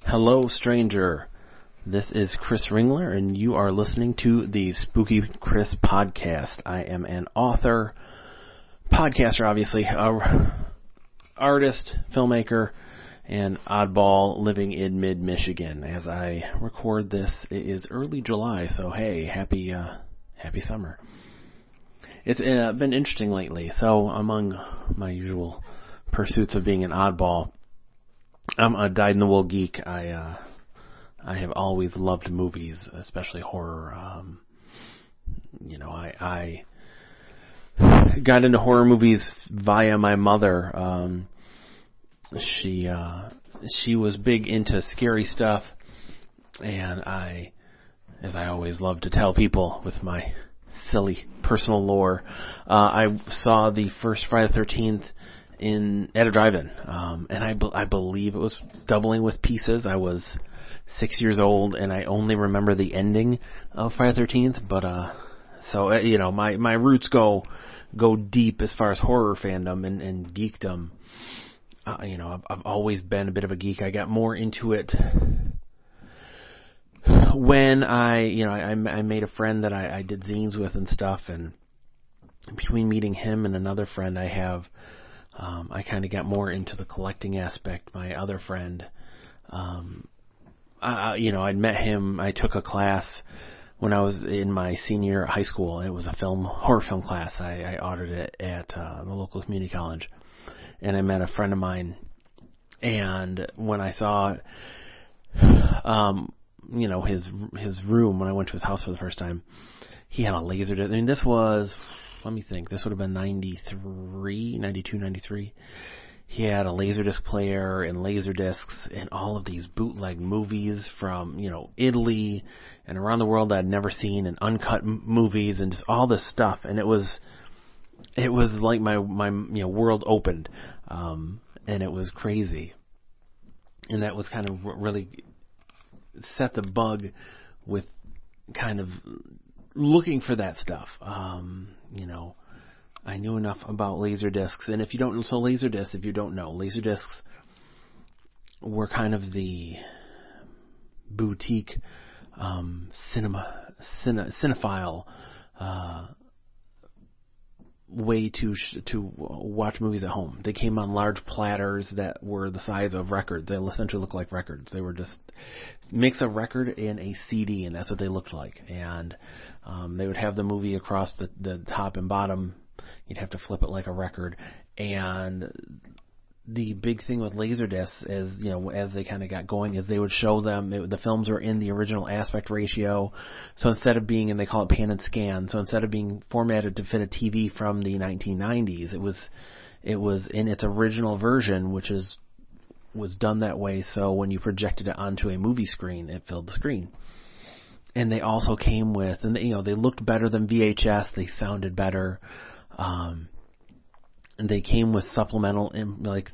Hello, stranger. This is Chris Ringler, and you are listening to the Spooky Chris podcast. I am an author, podcaster, obviously, artist, filmmaker, and oddball living in mid-Michigan. As I record this, it is early July, so hey, happy summer. It's been interesting lately. So among my usual pursuits of being an oddball, I'm a dyed-in-the-wool geek. I have always loved movies, especially horror. I got into horror movies via my mother. She was big into scary stuff, and as I always love to tell people with my silly personal lore, I saw the first Friday the 13th at a drive-in, and I believe it was Doubling with Pieces. I was 6 years old, and I only remember the ending of Friday the 13th. But my roots go deep as far as horror fandom and geekdom. I've always been a bit of a geek. I got more into it when I made a friend that I did zines with and stuff, and between meeting him and another friend I have, I kind of got more into the collecting aspect. My other friend, I'd met him. I took a class when I was in my senior year at high school. It was a horror film class. I authored it at the local community college, and I met a friend of mine. And when I saw, his room, when I went to his house for the first time, he had a laser disc. I mean, this was, let me think, this would have been 92, 93. He had a Laserdisc player and Laserdiscs and all of these bootleg movies from, Italy and around the world that I'd never seen, and uncut movies and just all this stuff. And it was like my world opened, and it was crazy. And that was kind of what really set the bug with kind of looking for that stuff. I knew enough about Laserdiscs, and if you don't know, Laserdiscs were kind of the boutique cinephile way to watch movies at home. They came on large platters that were the size of records. They essentially looked like records. They were just mix a record and a CD, and that's what they looked like. And they would have the movie across the top and bottom. You'd have to flip it like a record. And the big thing with Laserdiscs is, as they kind of got going, is they would show them, the films were in the original aspect ratio. So instead of being, and they call it pan and scan, so instead of being formatted to fit a TV from the 1990s, it was in its original version, which was done that way. So when you projected it onto a movie screen, it filled the screen. And they also came with, and they looked better than VHS. They sounded better. And they came with supplemental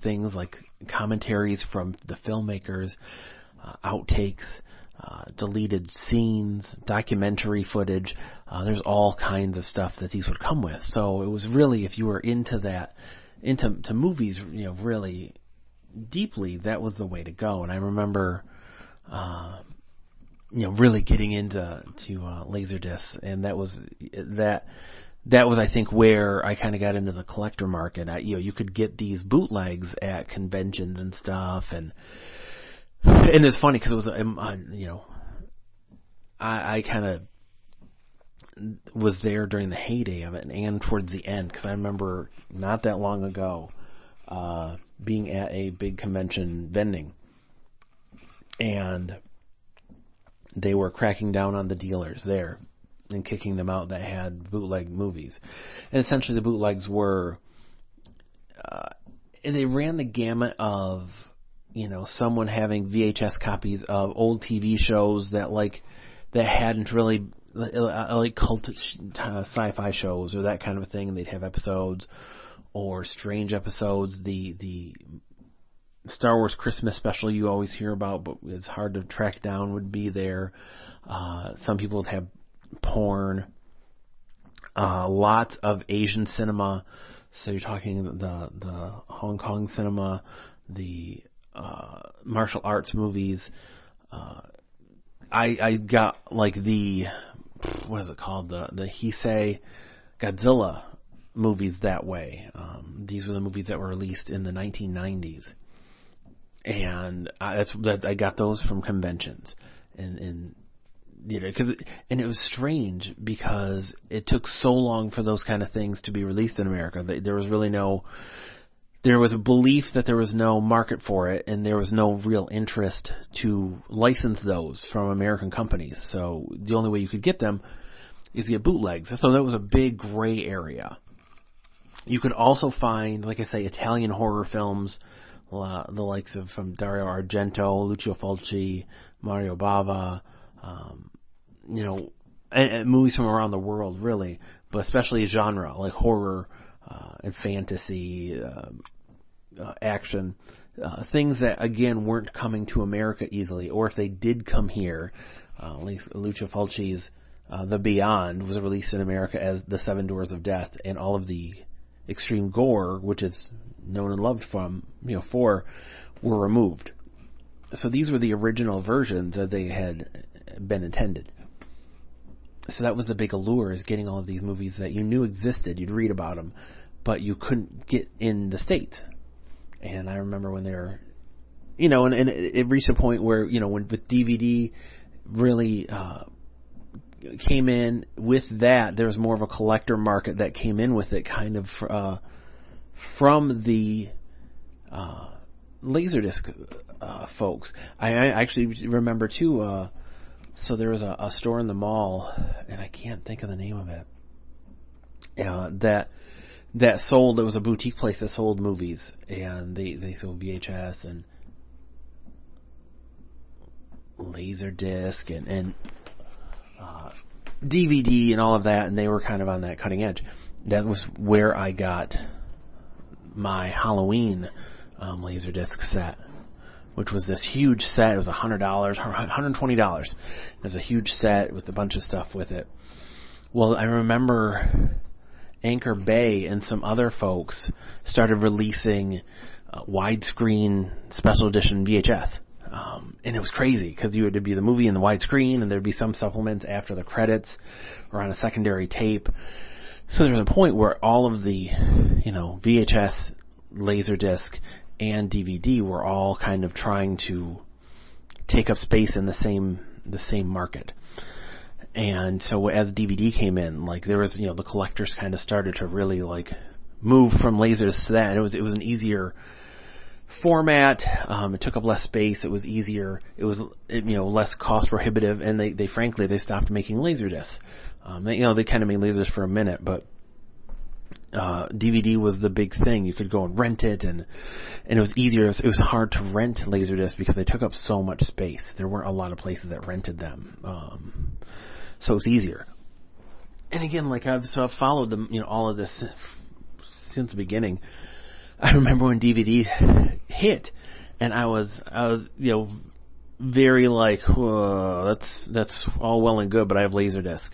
things like commentaries from the filmmakers, outtakes, deleted scenes, documentary footage. There's all kinds of stuff that these would come with. So it was really, if you were into movies, really deeply, that was the way to go. And I remember, really getting into Laserdiscs, and that was I think where I kind of got into the collector market. You could get these bootlegs at conventions and stuff, and it's funny because it was, I kind of was there during the heyday of it and towards the end, because I remember not that long ago being at a big convention vending, and they were cracking down on the dealers there and kicking them out that had bootleg movies. And essentially the bootlegs were, and they ran the gamut of, someone having VHS copies of old TV shows that hadn't really, like cult sci-fi shows or that kind of a thing, and they'd have episodes, or strange episodes. The Star Wars Christmas special you always hear about, but it's hard to track down, would be there. Some people would have porn. Lots of Asian cinema. So you're talking the Hong Kong cinema, the martial arts movies. I got like the, what is it called? The Heisei Godzilla movies that way. These were the movies that were released in the 1990s. And I got those from conventions. And you know, and it was strange because it took so long for those kind of things to be released in America. There was a belief that there was no market for it, and there was no real interest to license those from American companies. So the only way you could get them is get bootlegs. So that was a big gray area. You could also find, like I say, Italian horror films, the likes of from Dario Argento, Lucio Fulci, Mario Bava, and movies from around the world, really, but especially genre like horror and fantasy, action, things that again weren't coming to America easily, or if they did come here, at least Lucio Fulci's The Beyond was released in America as The Seven Doors of Death, and all of the extreme gore, which is known and loved for, were removed. So these were the original versions that they had been intended. So that was the big allure, is getting all of these movies that you knew existed, you'd read about them, but you couldn't get in the States. And I remember when they were, and it reached a point where, when with DVD really came in with that, there was more of a collector market that came in with it, kind of from the Laserdisc folks. I actually remember too. So there was a store in the mall, and I can't think of the name of it. That sold. It was a boutique place that sold movies, and they sold VHS and Laserdisc and DVD and all of that, and they were kind of on that cutting edge. That was where I got my Halloween Laserdisc set, which was this huge set. It was $100, $120. It was a huge set with a bunch of stuff with it. Well, I remember Anchor Bay and some other folks started releasing widescreen special edition VHS. And it was crazy because you would be the movie in the widescreen, and there'd be some supplements after the credits or on a secondary tape. So there was a point where all of the, VHS, Laserdisc, and DVD were all kind of trying to take up space in the same market. And so as DVD came in, like there was, the collectors kind of started to really like move from lasers to that. And it was an easier format. It took up less space. It was easier. It was less cost prohibitive. And they frankly stopped making laserdiscs. They kind of made lasers for a minute, but DVD was the big thing. You could go and rent it, and it was easier. It was hard to rent laserdiscs because they took up so much space. There weren't a lot of places that rented them, so it's easier. And again, like I've followed them, all of this since the beginning. I remember when DVD hit, and I was very like, whoa, that's all well and good, but I have Laserdisc,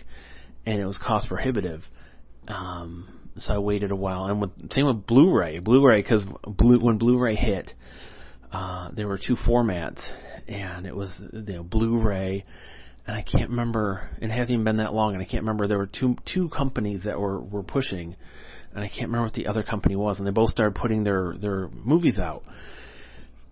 and it was cost prohibitive. So I waited a while, and same with Blu-ray, because when Blu-ray hit, there were two formats, and it was Blu-ray, and I can't remember. It hasn't even been that long, and I can't remember. There were two companies that were pushing, and I can't remember what the other company was, and they both started putting their movies out,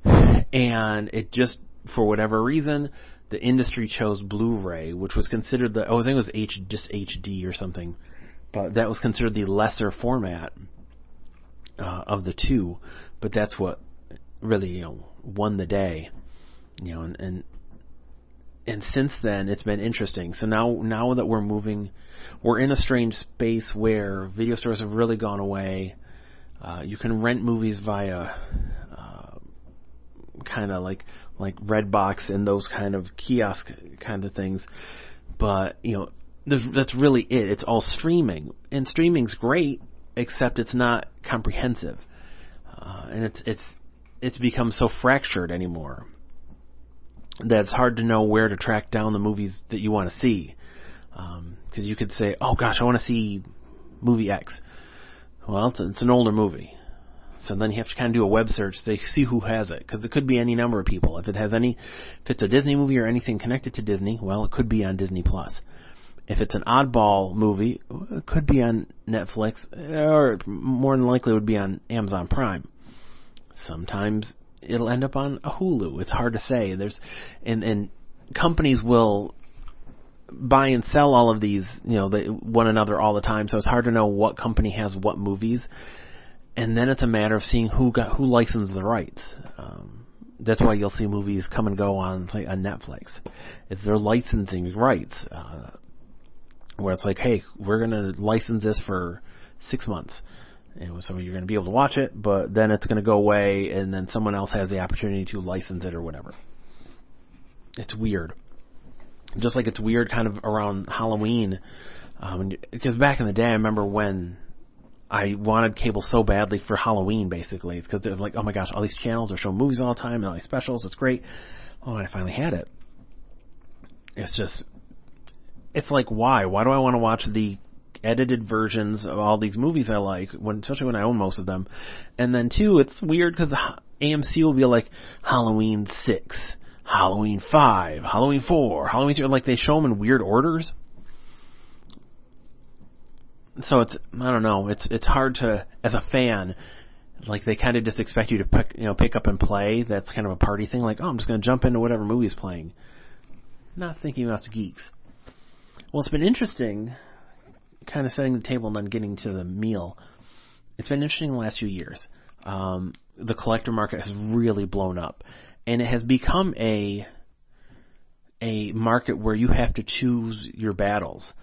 and it just, for whatever reason, the industry chose Blu-ray, which was considered I think it was just HD or something. But that was considered the lesser format of the two. But that's what really won the day. And since then it's been interesting. So now that we're in a strange space where video stores have really gone away. You can rent movies via kind of like Redbox and those kind of kiosk kind of things. But that's really it. It's all streaming, and streaming's great, except it's not comprehensive, and it's become so fractured anymore that it's hard to know where to track down the movies that you want to see. Because you could say, "Oh gosh, I want to see movie X. Well, it's an older movie. So then you have to kind of do a web search to see who has it, because it could be any number of people. If it's a Disney movie or anything connected to Disney, well, it could be on Disney Plus. If it's an oddball movie, it could be on Netflix, or more than likely it would be on Amazon Prime. Sometimes it'll end up on a Hulu. It's hard to say. And companies will buy and sell all of these, one another all the time. So it's hard to know what company has what movies. And then it's a matter of seeing who licensed the rights. That's why you'll see movies come and go on Netflix. It's their licensing rights, where it's like, hey, we're going to license this for 6 months. And so you're going to be able to watch it, but then it's going to go away, and then someone else has the opportunity to license it or whatever. It's weird. Just like it's weird kind of around Halloween. Because back in the day, I remember when I wanted cable so badly for Halloween, basically. It's because they're like, oh my gosh, all these channels are showing movies all the time, and all these specials, it's great. Oh, and I finally had it. It's like, why? Why do I want to watch the edited versions of all these movies I like, especially when I own most of them? And then, too, it's weird because the AMC will be like, Halloween 6, Halloween 5, Halloween 4, Halloween 2, like they show them in weird orders. So I don't know, it's hard to, as a fan, like they kind of just expect you to pick up and play. That's kind of a party thing, like, oh, I'm just going to jump into whatever movie's playing. Not thinking about the geeks. Well, it's been interesting, kind of setting the table and then getting to the meal. It's been interesting the last few years. The collector market has really blown up, and it has become a market where you have to choose your battles.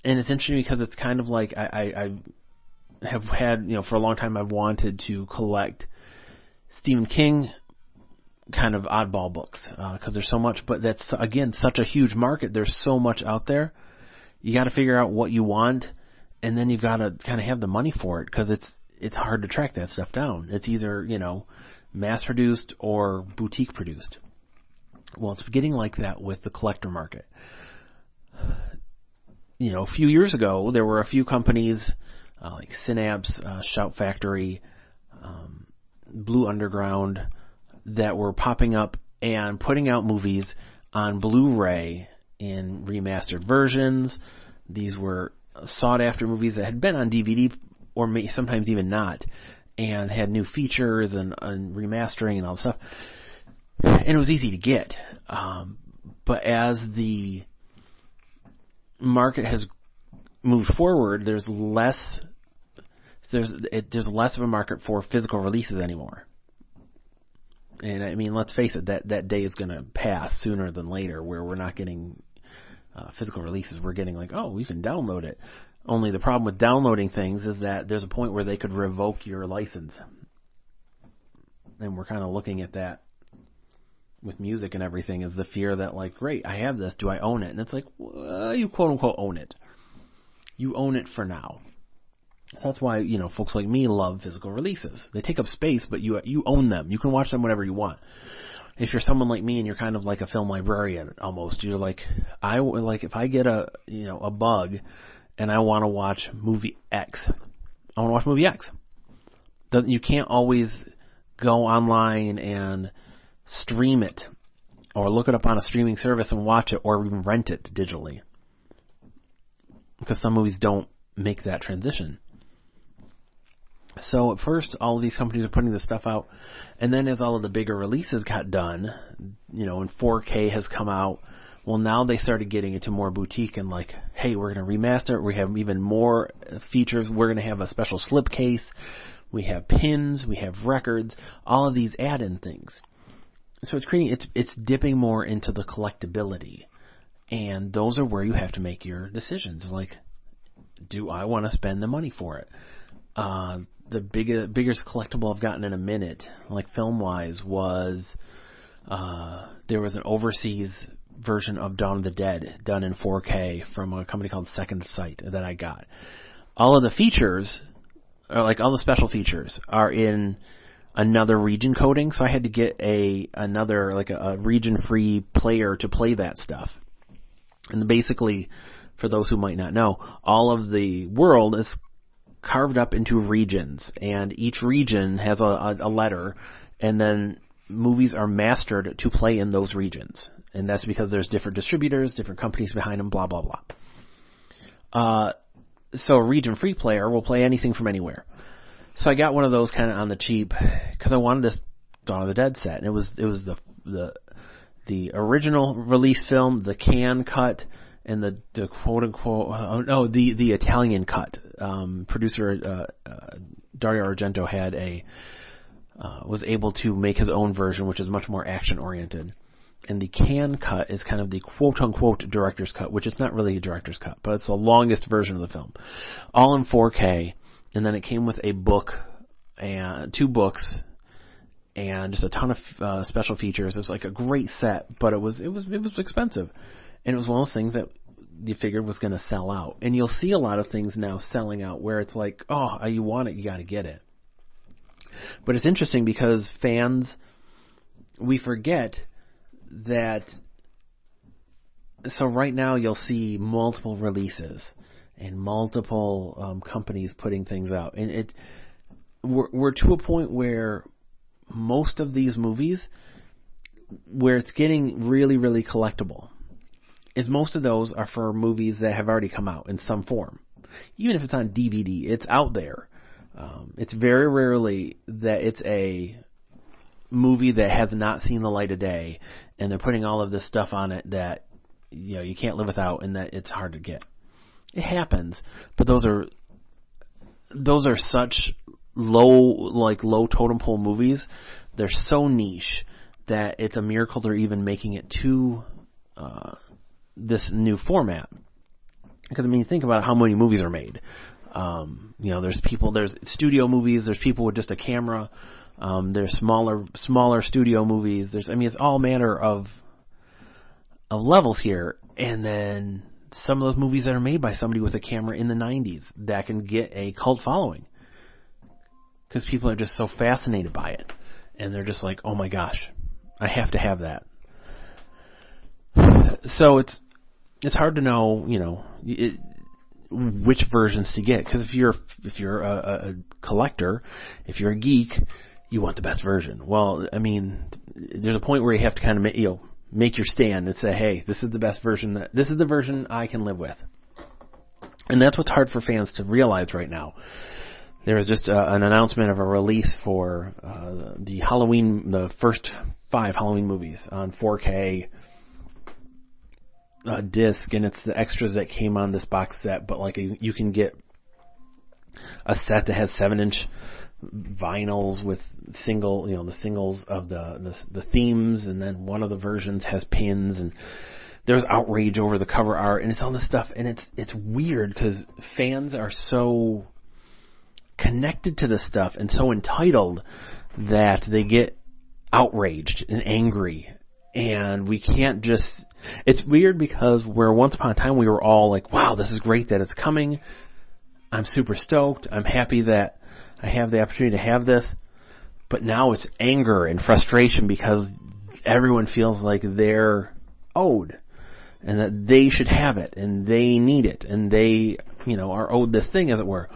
And it's interesting because it's kind of like I have had, for a long time I've wanted to collect Stephen King kind of oddball books because there's so much, but that's, again, such a huge market. There's so much out there. You got to figure out what you want, and then you've got to kind of have the money for it, because it's hard to track that stuff down. It's either, mass-produced or boutique-produced. Well, it's getting like that with the collector market. A few years ago, there were a few companies like Synapse, Shout Factory, Blue Underground that were popping up and putting out movies on Blu-ray in remastered versions. These were sought-after movies that had been on DVD, or sometimes even not, and had new features and remastering and all that stuff. And it was easy to get. But as the market has moved forward, there's less of a market for physical releases anymore. And I mean, let's face it, that day is going to pass sooner than later, where we're not getting physical releases. We're getting like, oh, you can download it. Only the problem with downloading things is that there's a point where they could revoke your license. And we're kind of looking at that with music and everything, is the fear that, like, great, I have this, do I own it? And it's like, well, you quote-unquote own it. You own it for now. So that's why, folks like me love physical releases. They take up space, but you own them. You can watch them whenever you want. If you're someone like me and you're kind of like a film librarian almost, you're like, if I get a bug and I want to watch movie X, I want to watch movie X. You can't always go online and stream it or look it up on a streaming service and watch it, or even rent it digitally, because some movies don't make that transition. So at first, all of these companies are putting this stuff out, and then as all of the bigger releases got done, and 4K has come out, well, now they started getting into more boutique and like, hey, we're going to remaster it. We have even more features. We're going to have a special slipcase. We have pins. We have records. All of these add-in things. So it's dipping more into the collectability, and those are where you have to make your decisions. Like, do I want to spend the money for it? The biggest collectible I've gotten in a minute, like film-wise, was there was an overseas version of Dawn of the Dead done in 4K from a company called Second Sight that I got. All of the features, or like all the special features, are in another region coding, so I had to get another region-free player to play that stuff. And basically, for those who might not know, all of the world is carved up into regions, and each region has a letter, and then movies are mastered to play in those regions. And that's because there's different distributors, different companies behind them, blah, blah, blah. So a region free player will play anything from anywhere. So I got one of those kind of on the cheap because I wanted this Dawn of the Dead set, and it was the original release film, the Cannes cut, and the quote unquote the Italian cut. Producer Dario Argento was able to make his own version, which is much more action oriented. And the Cannes cut is kind of the quote unquote director's cut, which is not really a director's cut, but it's the longest version of the film, all in 4K. And then it came with a book and 2 books and just a ton of special features. It was like a great set, but it was expensive, and it was one of those things that you figured was going to sell out. And you'll see a lot of things now selling out where it's like, oh, you want it, you got to get it. But it's interesting because fans, we forget that. So right now you'll see multiple releases and multiple companies putting things out, and we're to a point where most of these movies, where it's getting really, really collectible, is most of those are for movies that have already come out in some form. Even if it's on DVD, it's out there. It's very rarely that it's a movie that has not seen the light of day, and they're putting all of this stuff on it that you can't live without, and that it's hard to get. It happens, but those are such low totem pole movies. They're so niche that it's a miracle they're even making it to this new format. Because I mean, think about how many movies are made. There's studio movies. There's people with just a camera. There's smaller studio movies. It's all manner of levels here. And then some of those movies that are made by somebody with a camera in the 90s that can get a cult following. Because people are just so fascinated by it. And they're just like, oh my gosh, I have to have that. So it's hard to know, which versions to get. Because if you're a collector, if you're a geek, you want the best version. Well, I mean, there's a point where you have to kind of make your stand and say, hey, this is the best version. This is the version I can live with. And that's what's hard for fans to realize right now. There was just an announcement of a release for the first 5 Halloween movies on 4K disc, and it's the extras that came on this box set. But you can get a set that has 7-inch vinyls with the singles of the themes, and then one of the versions has pins, and there's outrage over the cover art, and it's all this stuff, and it's weird because fans are so connected to this stuff and so entitled that they get outraged and angry, and we can't just. It's weird because where once upon a time we were all like, wow, this is great that it's coming. I'm super stoked. I'm happy that I have the opportunity to have this. But now it's anger and frustration because everyone feels like they're owed and that they should have it and they need it and they, are owed this thing, as it were.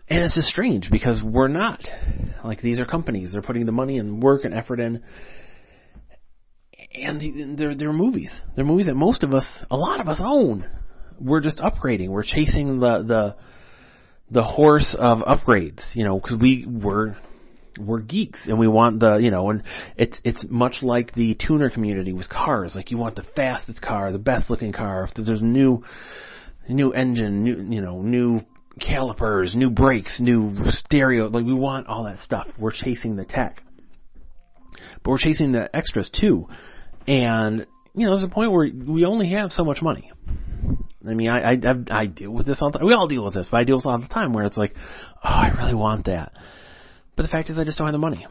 And it's just strange because we're not. These are companies. They're putting the money and work and effort in. And they're movies. They're movies that a lot of us own. We're just upgrading. We're chasing the horse of upgrades, because we're geeks and we want and it's much like the tuner community with cars. You want the fastest car, the best looking car. If there's new engine, new calipers, new brakes, new stereo, we want all that stuff. We're chasing the tech, but we're chasing the extras too. And there's a point where we only have so much money. I mean, I deal with this all the time. We all deal with this, but I deal with it all the time where it's like, oh, I really want that. But the fact is I just don't have the money.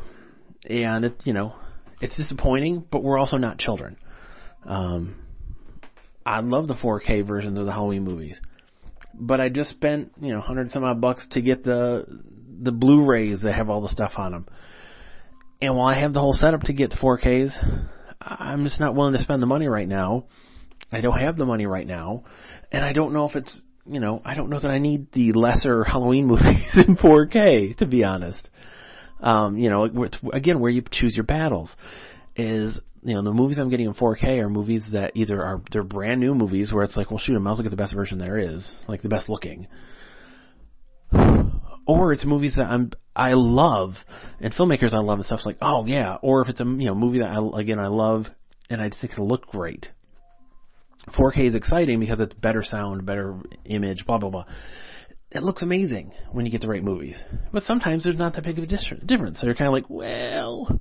And it's disappointing, but we're also not children. I love the 4K versions of the Halloween movies. But I just spent, $100 some odd bucks to get the Blu-rays that have all the stuff on them. And while I have the whole setup to get the 4Ks, I'm just not willing to spend the money right now I don't have the money right now, and I don't know if it's, I don't know that I need the lesser Halloween movies in 4K, to be honest. Again, where you choose your battles is, the movies I'm getting in 4K are movies that either they're brand new movies where it's like, well, shoot, I might as well get the best version there is, like the best looking. Or it's movies that I love, and filmmakers I love and stuff. It's like, oh yeah. Or if it's a movie that I love, and I just think it'll look great. 4K is exciting because it's better sound, better image, blah blah blah. It looks amazing when you get the right movies. But sometimes there's not that big of a difference. So you're kind of like, well.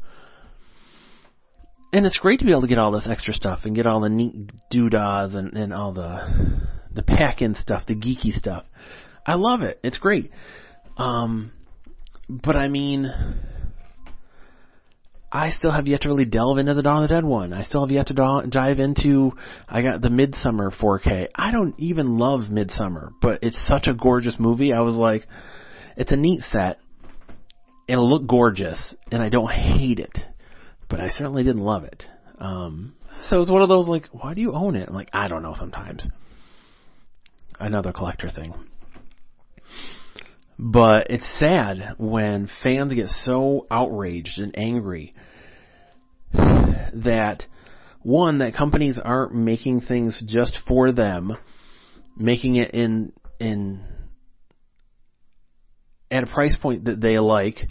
And it's great to be able to get all this extra stuff and get all the neat doodahs and all the pack-in stuff, the geeky stuff. I love it. It's great. But I mean, I still have yet to really delve into the Dawn of the Dead one. I still have yet to dive into, I got the Midsummer 4K. I don't even love Midsummer, but it's such a gorgeous movie. I was like, it's a neat set. It'll look gorgeous, and I don't hate it, but I certainly didn't love it. So it's one of those like, why do you own it? I'm like, I don't know sometimes. Another collector thing. But it's sad when fans get so outraged and angry that, one, that companies aren't making things just for them, making it in at a price point that they like,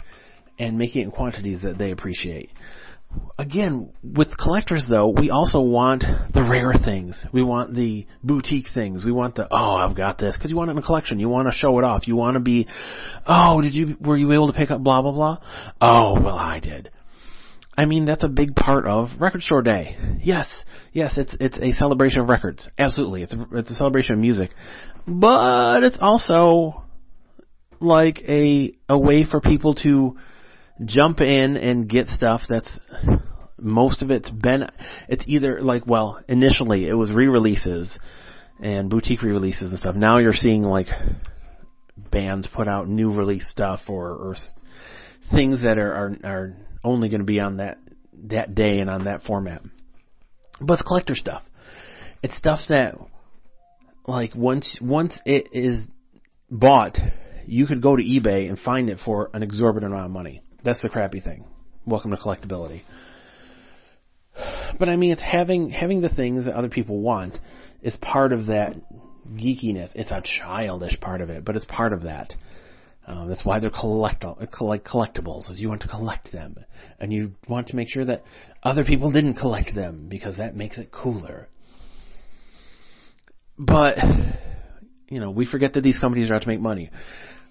and making it in quantities that they appreciate. Again, with collectors though, we also want the rare things. We want the boutique things. We want I've got this, because you want it in a collection. You want to show it off. You want to be, were you able to pick up blah blah blah? Oh, well, I did. I mean, that's a big part of Record Store Day. Yes, it's a celebration of records. Absolutely, it's a celebration of music, but it's also like a way for people to jump in and get stuff that's, most of it's either like, well, initially it was re-releases and boutique re-releases and stuff. Now you're seeing like bands put out new release stuff or things that are only going to be on that day and on that format. But it's collector stuff. It's stuff that, like, once it is bought, you could go to eBay and find it for an exorbitant amount of money. That's the crappy thing. Welcome to collectability. But I mean, it's having the things that other people want is part of that geekiness. It's a childish part of it, but it's part of that. That's why they're collectibles, is you want to collect them. And you want to make sure that other people didn't collect them, because that makes it cooler. But, we forget that these companies are out to make money.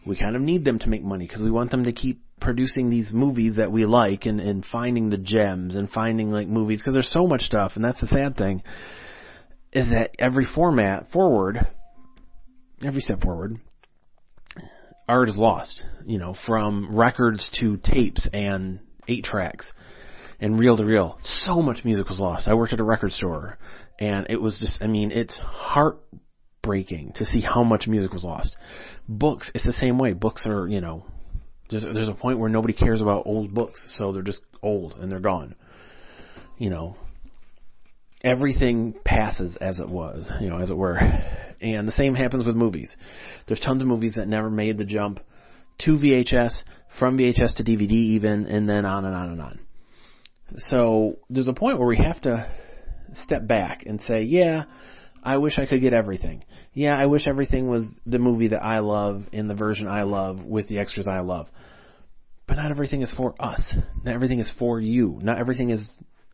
We kind of need them to make money because we want them to keep producing these movies that we like and finding the gems and finding like movies, because there's so much stuff. And that's the sad thing, is that every step forward, art is lost, from records to tapes and 8-tracks and reel to reel. So much music was lost. I worked at a record store, and it was just, it's heartbreaking to see how much music was lost. Books, it's the same way. Books are, there's a point where nobody cares about old books, so they're just old and they're gone. Everything passes as it was, as it were. And the same happens with movies. There's tons of movies that never made the jump to VHS, from VHS to DVD even, and then on and on and on. So there's a point where we have to step back and say, yeah, I wish I could get everything. Yeah, I wish everything was the movie that I love in the version I love with the extras I love. But not everything is for us. Not everything is for you. Not everything is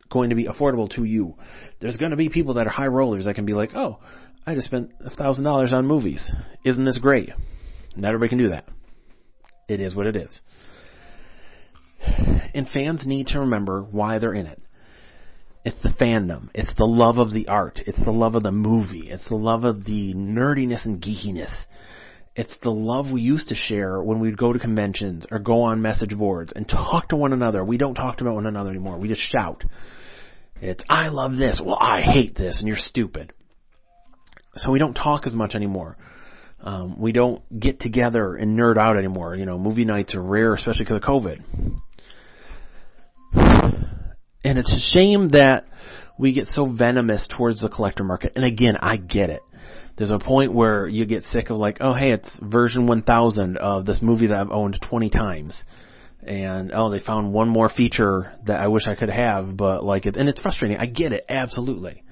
going to be affordable to you. There's going to be people that are high rollers that can be like, oh, I just spent $1,000 on movies. Isn't this great? Not everybody can do that. It is what it is. And fans need to remember why they're in it. It's the fandom. It's the love of the art. It's the love of the movie. It's the love of the nerdiness and geekiness. It's the love we used to share when we'd go to conventions or go on message boards and talk to one another. We don't talk to one another anymore. We just shout. It's, I love this. Well, I hate this, and you're stupid. So we don't talk as much anymore. We don't get together and nerd out anymore. Movie nights are rare, especially because of COVID. And it's a shame that we get so venomous towards the collector market. And again, I get it. There's a point where you get sick of like, oh, hey, it's version 1000 of this movie that I've owned 20 times. And, oh, they found one more feature that I wish I could have, but like it, and it's frustrating. I get it, absolutely.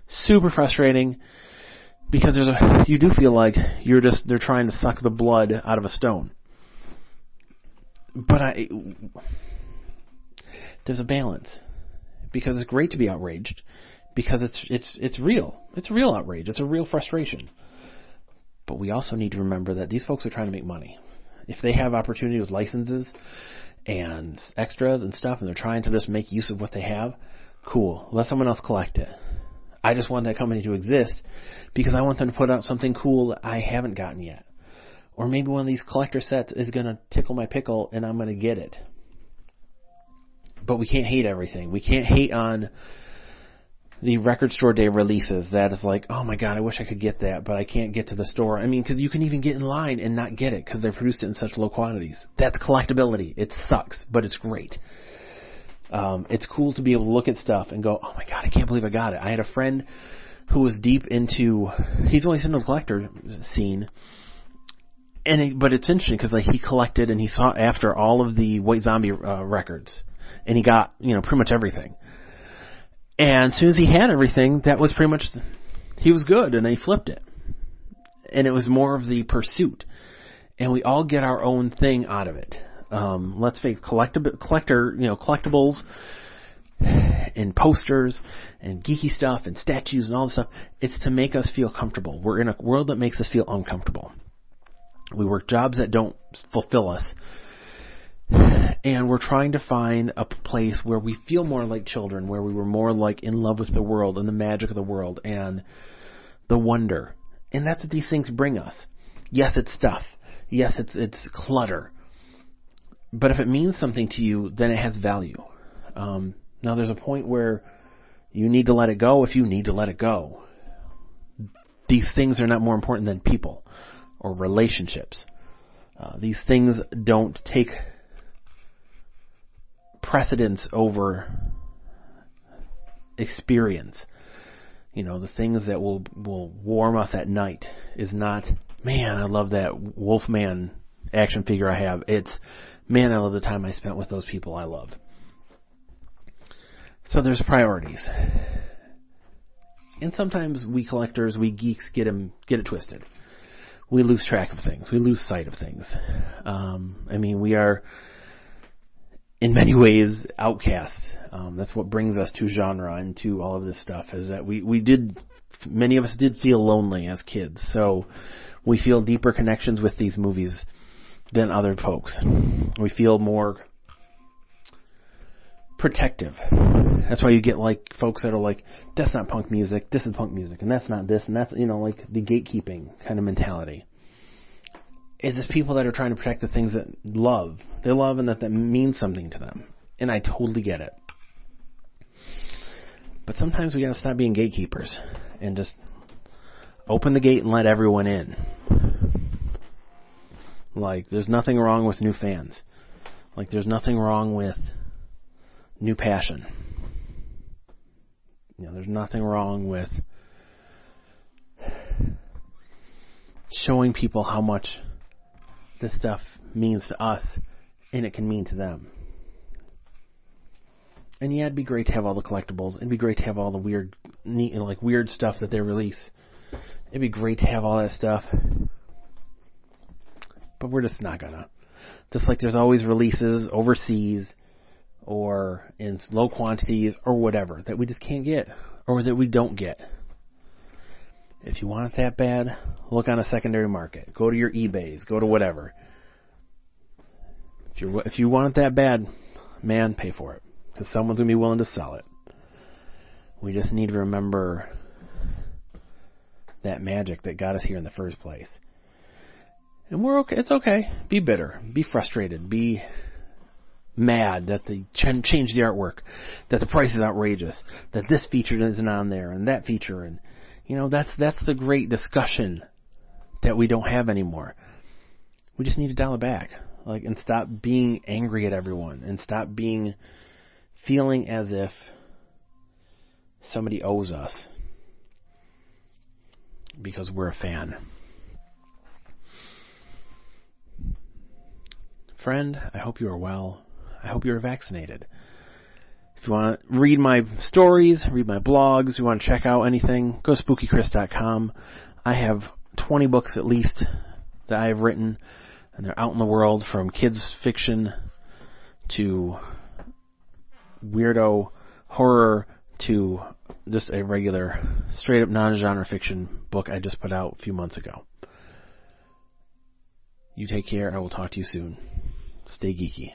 Super frustrating because you do feel like they're trying to suck the blood out of a stone. But there's a balance because it's great to be outraged because it's real. It's a real outrage. It's a real frustration. But we also need to remember that these folks are trying to make money. If they have opportunity with licenses and extras and stuff, and they're trying to just make use of what they have, cool. Let someone else collect it. I just want that company to exist because I want them to put out something cool that I haven't gotten yet. Or maybe one of these collector sets is going to tickle my pickle and I'm going to get it. But we can't hate everything. We can't hate on the record store day releases. That is like, oh my God, I wish I could get that, but I can't get to the store. I mean, because you can even get in line and not get it because they produced it in such low quantities. That's collectability. It sucks, but it's great. It's cool to be able to look at stuff and go, oh my God, I can't believe I got it. I had a friend who was deep into, he's always in the collector scene, but it's interesting because like he collected and he sought after all of the White Zombie records, and he got pretty much everything. And as soon as he had everything, that was pretty much, he was good, and then he flipped it. And it was more of the pursuit. And we all get our own thing out of it. Let's face collectibles and posters and geeky stuff and statues and all this stuff. It's to make us feel comfortable. We're in a world that makes us feel uncomfortable. We work jobs that don't fulfill us. And we're trying to find a place where we feel more like children, where we were more like in love with the world and the magic of the world and the wonder. And that's what these things bring us. Yes, it's stuff. Yes, it's clutter. But if it means something to you, then it has value. Now there's a point where you need to let it go if you need to let it go. These things are not more important than people or relationships. These things don't take precedence over experience. The things that will warm us at night is not, man, I love that Wolfman action figure I have. It's, man, I love the time I spent with those people I love. So there's priorities. And sometimes we collectors, we geeks get it twisted. We lose track of things. We lose sight of things. We are in many ways outcasts. That's what brings us to genre and to all of this stuff, is that many of us did feel lonely as kids. So we feel deeper connections with these movies than other folks. We feel more protective. That's why you get like folks that are like, that's not punk music, this is punk music, and that's not this, and that's, like the gatekeeping kind of mentality. It's just people that are trying to protect the things that they love and that means something to them. And I totally get it. But sometimes we gotta stop being gatekeepers and just open the gate and let everyone in. Like, there's nothing wrong with new fans. Like, there's nothing wrong with new passion. There's nothing wrong with showing people how much this stuff means to us and it can mean to them. And yeah, it'd be great to have all the collectibles. It'd be great to have all the weird stuff that they release. It'd be great to have all that stuff. But we're just not gonna. Just like there's always releases overseas or in low quantities or whatever that we just can't get or that we don't get. If you want it that bad, look on a secondary market. Go to your eBays. Go to whatever. If you want it that bad, man, pay for it. Because someone's going to be willing to sell it. We just need to remember that magic that got us here in the first place. And we're okay. It's okay. Be bitter. Be frustrated. Be mad that they changed the artwork. That the price is outrageous. That this feature isn't on there and that feature. And, that's the great discussion that we don't have anymore. We just need to dial it back. And stop being angry at everyone. And stop being feeling as if somebody owes us because we're a fan. Friend, I hope you are well. I hope you are vaccinated. If you want to read my stories, read my blogs, you want to check out anything, go to spookychris.com. I have 20 books at least that I have written, and they're out in the world, from kids fiction to weirdo horror to just a regular straight up non-genre fiction book I just put out a few months ago. You take care. I will talk to you soon. Stay geeky.